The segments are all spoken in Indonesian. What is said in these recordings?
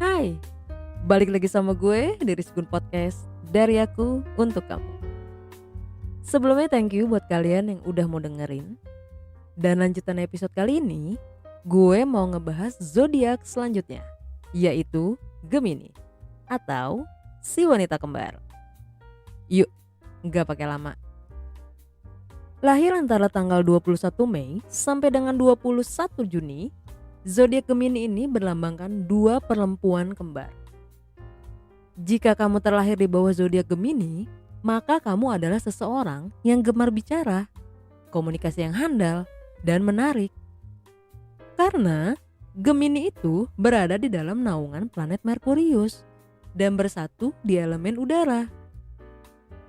Hai, balik lagi sama gue di Rizgun Podcast dari aku untuk kamu. Sebelumnya thank you buat kalian yang udah mau dengerin. Dan lanjutan episode kali ini, gue mau ngebahas zodiak selanjutnya, yaitu Gemini atau si wanita kembar. Yuk, nggak pakai lama. Lahir antara tanggal 21 Mei sampai dengan 21 Juni, zodiak Gemini ini berlambangkan dua perempuan kembar. Jika kamu terlahir di bawah zodiak Gemini, maka kamu adalah seseorang yang gemar bicara, komunikasi yang handal, dan menarik. Karena Gemini itu berada di dalam naungan planet Merkurius dan bersatu di elemen udara.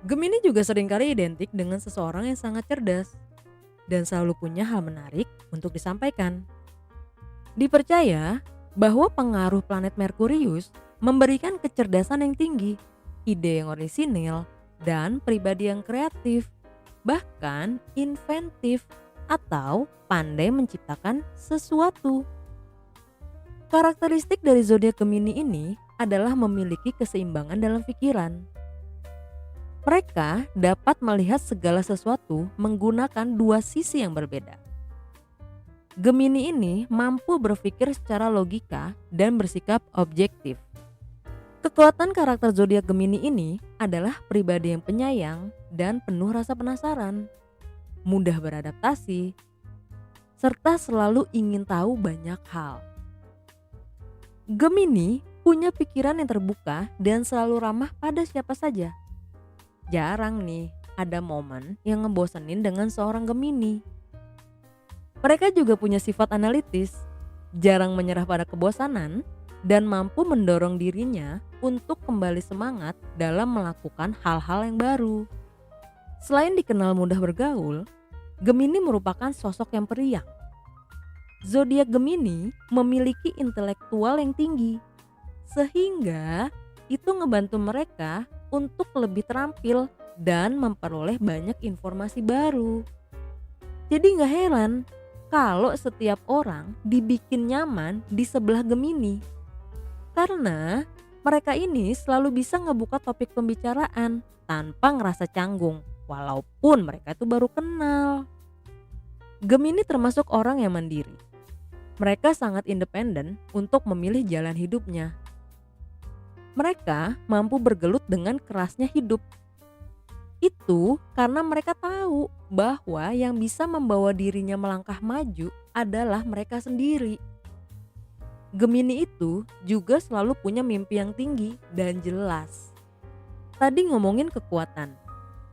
Gemini juga seringkali identik dengan seseorang yang sangat cerdas dan selalu punya hal menarik untuk disampaikan. Dipercaya bahwa pengaruh planet Merkurius memberikan kecerdasan yang tinggi, ide yang orisinil, dan pribadi yang kreatif, bahkan inventif atau pandai menciptakan sesuatu. Karakteristik dari zodiak Gemini ini adalah memiliki keseimbangan dalam pikiran. Mereka dapat melihat segala sesuatu menggunakan dua sisi yang berbeda. Gemini ini mampu berpikir secara logika dan bersikap objektif. Kekuatan karakter zodiak Gemini ini adalah pribadi yang penyayang dan penuh rasa penasaran, mudah beradaptasi, serta selalu ingin tahu banyak hal. Gemini punya pikiran yang terbuka dan selalu ramah pada siapa saja. Jarang nih ada momen yang ngebosenin dengan seorang Gemini. Mereka juga punya sifat analitis, jarang menyerah pada kebosanan, dan mampu mendorong dirinya untuk kembali semangat dalam melakukan hal-hal yang baru. Selain dikenal mudah bergaul, Gemini merupakan sosok yang periang. Zodiak Gemini memiliki intelektual yang tinggi, sehingga itu ngebantu mereka untuk lebih terampil dan memperoleh banyak informasi baru. Jadi gak heran kalau setiap orang dibikin nyaman di sebelah Gemini. Karena mereka ini selalu bisa ngebuka topik pembicaraan tanpa ngerasa canggung walaupun mereka itu baru kenal. Gemini termasuk orang yang mandiri. Mereka sangat independen untuk memilih jalan hidupnya. Mereka mampu bergelut dengan kerasnya hidup. Itu karena mereka tahu bahwa yang bisa membawa dirinya melangkah maju adalah mereka sendiri. Gemini itu juga selalu punya mimpi yang tinggi dan jelas. Tadi ngomongin kekuatan.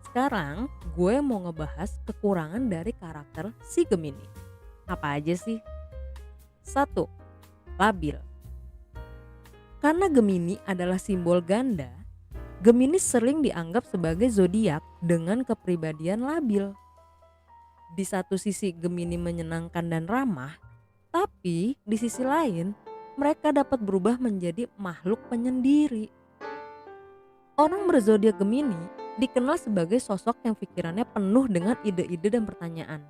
Sekarang gue mau ngebahas kekurangan dari karakter si Gemini. Apa aja sih? 1. Labil. Karena Gemini adalah simbol ganda, Gemini sering dianggap sebagai zodiak dengan kepribadian labil. Di satu sisi Gemini menyenangkan dan ramah, tapi di sisi lain mereka dapat berubah menjadi makhluk penyendiri. Orang berzodiak Gemini dikenal sebagai sosok yang pikirannya penuh dengan ide-ide dan pertanyaan.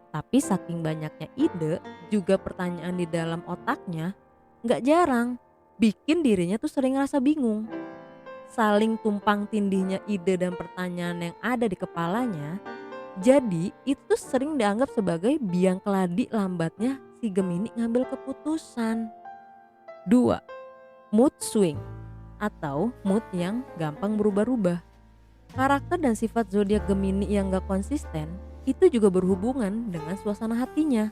Tapi saking banyaknya ide juga pertanyaan di dalam otaknya, gak jarang bikin dirinya tuh sering rasa bingung. Saling tumpang tindihnya ide dan pertanyaan yang ada di kepalanya, jadi itu sering dianggap sebagai biang keladi lambatnya si Gemini ngambil keputusan. 2. Mood swing atau mood yang gampang berubah-ubah. Karakter dan sifat zodiak Gemini yang gak konsisten itu juga berhubungan dengan suasana hatinya.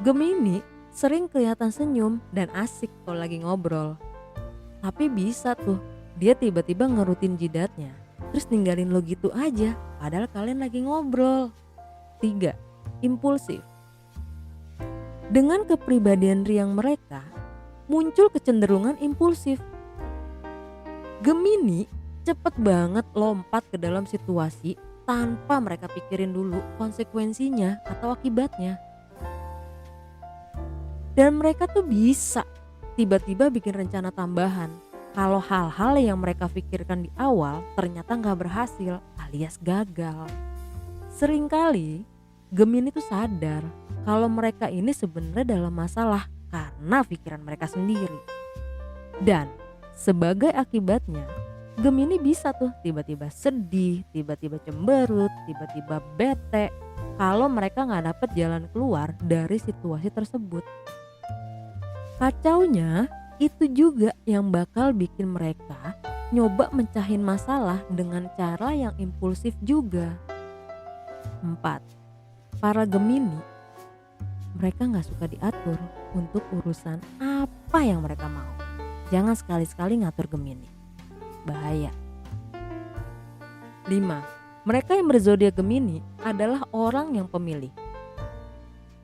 Gemini sering kelihatan senyum dan asik kalau lagi ngobrol. Tapi bisa tuh dia tiba-tiba ngerutin jidatnya, terus ninggalin lo gitu aja padahal kalian lagi ngobrol. 3. Impulsif. Dengan kepribadian riang mereka, muncul kecenderungan impulsif. Gemini cepet banget lompat ke dalam situasi tanpa mereka pikirin dulu konsekuensinya atau akibatnya. Dan mereka tuh bisa tiba-tiba bikin rencana tambahan kalau hal-hal yang mereka pikirkan di awal ternyata nggak berhasil alias gagal. Seringkali Gemini tuh sadar kalau mereka ini sebenarnya dalam masalah karena pikiran mereka sendiri. Dan sebagai akibatnya Gemini bisa tuh tiba-tiba sedih, tiba-tiba cemberut, tiba-tiba bete kalau mereka nggak dapet jalan keluar dari situasi tersebut. Kacaunya itu juga yang bakal bikin mereka nyoba mencahin masalah dengan cara yang impulsif juga. 4. Para Gemini, mereka gak suka diatur untuk urusan apa yang mereka mau. Jangan sekali-sekali ngatur Gemini, bahaya. 5. Mereka yang berzodiak Gemini adalah orang yang pemilih.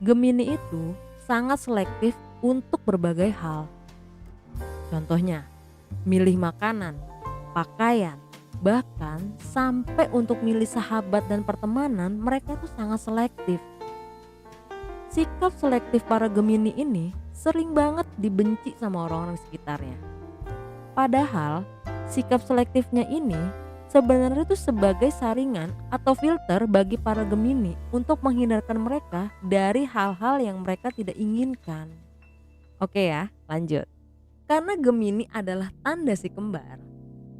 Gemini itu sangat selektif untuk berbagai hal. Contohnya, milih makanan, pakaian, bahkan sampai untuk milih sahabat dan pertemanan mereka tuh sangat selektif. Sikap selektif para Gemini ini sering banget dibenci sama orang-orang di sekitarnya. Padahal sikap selektifnya ini sebenarnya tuh sebagai saringan atau filter bagi para Gemini untuk menghindarkan mereka dari hal-hal yang mereka tidak inginkan. Oke ya, lanjut. Karena Gemini adalah tanda si kembar,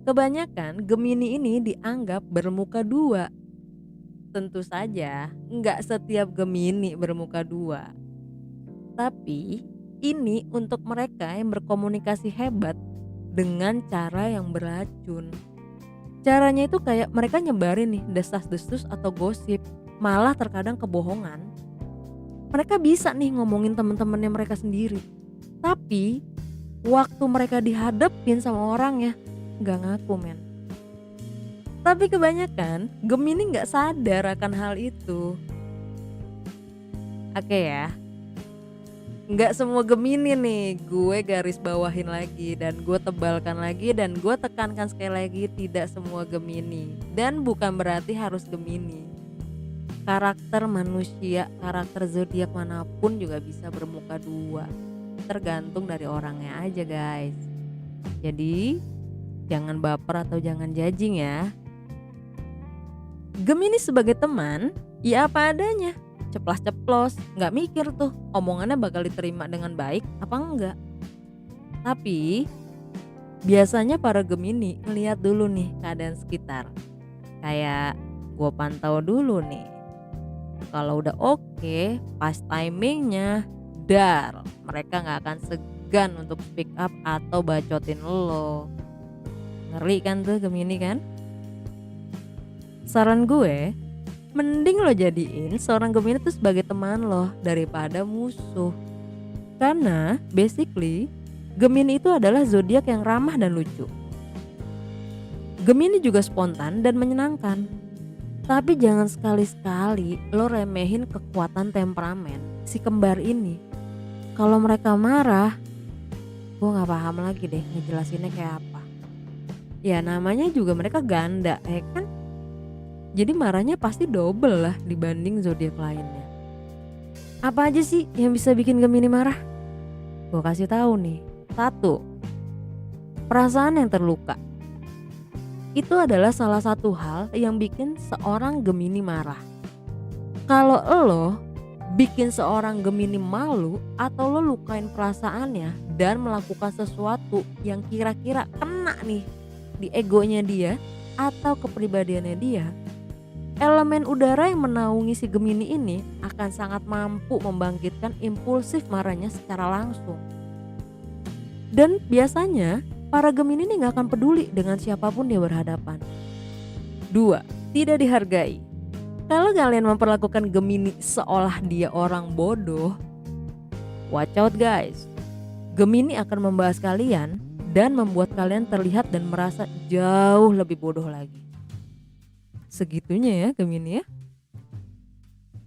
kebanyakan Gemini ini dianggap bermuka dua. Tentu saja nggak setiap Gemini bermuka dua. Tapi ini untuk mereka yang berkomunikasi hebat dengan cara yang beracun. Caranya itu kayak mereka nyebarin nih desas-desus atau gosip, malah terkadang kebohongan. Mereka bisa nih ngomongin teman-temannya mereka sendiri. Tapi waktu mereka dihadapin sama orangnya gak ngaku men. Tapi kebanyakan Gemini gak sadar akan hal itu. Oke ya, gak semua Gemini nih gue garis bawahin lagi dan gue tebalkan lagi dan gue tekankan sekali lagi, tidak semua Gemini. Dan bukan berarti harus Gemini. Karakter manusia, karakter zodiak manapun juga bisa bermuka dua. Tergantung dari orangnya aja guys. Jadi jangan baper atau jangan judging ya. Gemini sebagai teman ya apa adanya, ceplas-ceplos, gak mikir tuh omongannya bakal diterima dengan baik apa enggak. Tapi biasanya para Gemini ngeliat dulu nih keadaan sekitar. Kayak gue pantau dulu nih, kalau udah oke, pas timingnya dar, mereka gak akan segan untuk speak up atau bacotin lo. Ngeri kan tuh Gemini kan? Saran gue, mending lo jadiin seorang Gemini tuh sebagai teman lo daripada musuh. Karena basically Gemini itu adalah zodiak yang ramah dan lucu. Gemini juga spontan dan menyenangkan. Tapi jangan sekali-sekali lo remehin kekuatan temperamen si kembar ini. Kalau mereka marah, gue gak paham lagi deh ngejelasinnya kayak apa. Ya namanya juga mereka ganda ya kan. Jadi marahnya pasti double lah dibanding zodiak lainnya. Apa aja sih yang bisa bikin Gemini marah? Gue kasih tahu nih. 1. Perasaan yang terluka. Itu adalah salah satu hal yang bikin seorang Gemini marah. Kalau lo bikin seorang Gemini malu atau lo lukain perasaannya dan melakukan sesuatu yang kira-kira kena nih di egonya dia atau kepribadiannya dia, elemen udara yang menaungi si Gemini ini akan sangat mampu membangkitkan impulsif marahnya secara langsung. Dan biasanya para Gemini ini gak akan peduli dengan siapapun dia berhadapan. 2. Tidak dihargai. Kalau kalian memperlakukan Gemini seolah dia orang bodoh, watch out guys. Gemini akan membahas kalian dan membuat kalian terlihat dan merasa jauh lebih bodoh lagi. Segitunya ya Gemini ya.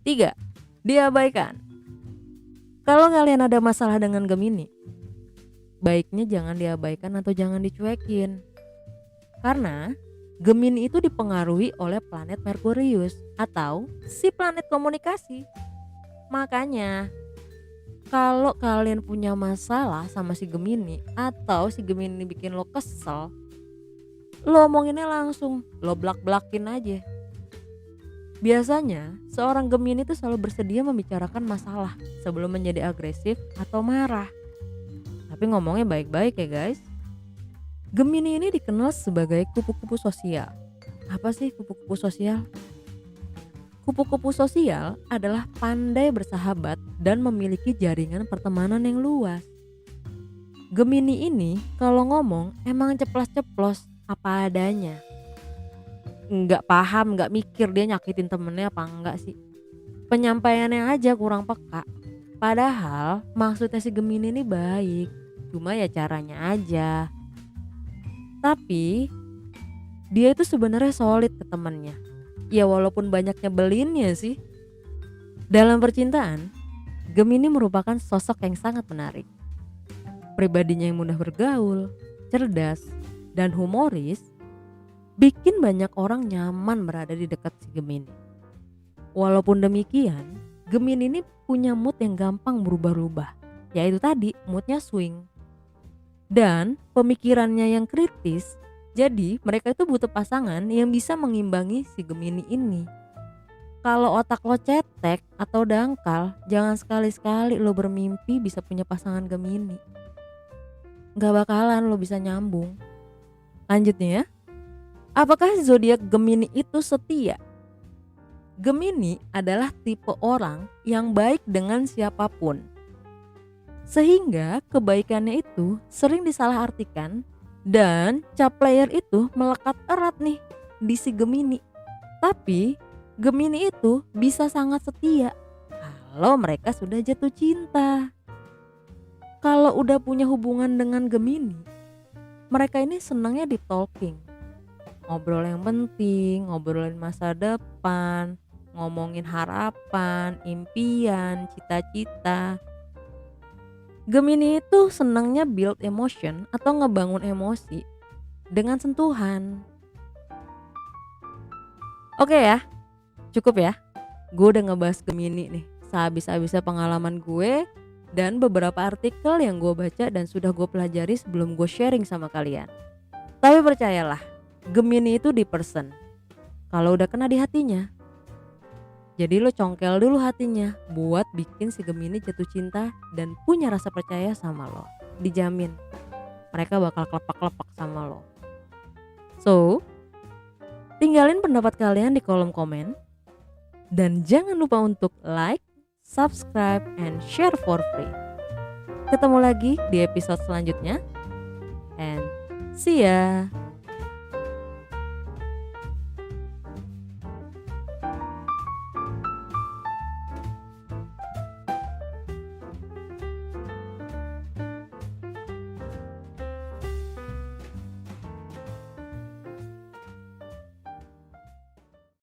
3. Diabaikan. Kalau kalian ada masalah dengan Gemini, baiknya jangan diabaikan atau jangan dicuekin. Karena Gemini itu dipengaruhi oleh planet Merkurius atau si planet komunikasi. Makanya kalau kalian punya masalah sama si Gemini atau si Gemini bikin lo kesel, lo omonginnya langsung, lo blak-blakin aja. Biasanya seorang Gemini itu selalu bersedia membicarakan masalah sebelum menjadi agresif atau marah. Tapi ngomongnya baik-baik ya guys. Gemini ini dikenal sebagai kupu-kupu sosial. Apa sih kupu-kupu sosial? Kupu-kupu sosial adalah pandai bersahabat dan memiliki jaringan pertemanan yang luas. Gemini ini kalau ngomong emang ceplos-ceplos apa adanya. Nggak paham, nggak mikir dia nyakitin temennya apa enggak sih. Penyampaiannya aja kurang peka. Padahal maksudnya si Gemini ini baik, cuma ya caranya aja. Tapi dia itu sebenarnya solid ke temennya. Ya walaupun banyak nyebelinnya sih. Dalam percintaan, Gemini merupakan sosok yang sangat menarik. Pribadinya yang mudah bergaul, cerdas, dan humoris bikin banyak orang nyaman berada di dekat si Gemini. Walaupun demikian, Gemini ini punya mood yang gampang berubah-ubah. Yaitu tadi moodnya swing. Dan pemikirannya yang kritis. Jadi mereka itu butuh pasangan yang bisa mengimbangi si Gemini ini. Kalau otak lo cetek atau dangkal, jangan sekali-sekali lo bermimpi bisa punya pasangan Gemini. Gak bakalan lo bisa nyambung. Lanjutnya ya. Apakah zodiak Gemini itu setia? Gemini adalah tipe orang yang baik dengan siapapun. Sehingga kebaikannya itu sering disalahartikan. Dan cap player itu melekat erat nih di si Gemini. Tapi Gemini itu bisa sangat setia kalau mereka sudah jatuh cinta. Kalau udah punya hubungan dengan Gemini, mereka ini senangnya di talking. Ngobrol yang penting, ngobrolin masa depan, ngomongin harapan, impian, cita-cita. Gemini itu senangnya build emotion atau ngebangun emosi dengan sentuhan. Oke ya, cukup ya. Gue udah ngebahas Gemini nih sehabis-habisnya pengalaman gue dan beberapa artikel yang gue baca dan sudah gue pelajari sebelum gue sharing sama kalian. Tapi percayalah, Gemini itu di person. Kalau udah kena di hatinya, jadi lo congkel dulu hatinya buat bikin si Gemini jatuh cinta dan punya rasa percaya sama lo. Dijamin mereka bakal kelepak-kelepak sama lo. So, tinggalin pendapat kalian di kolom komen. Dan jangan lupa untuk like, subscribe, and share for free. Ketemu lagi di episode selanjutnya. And see ya.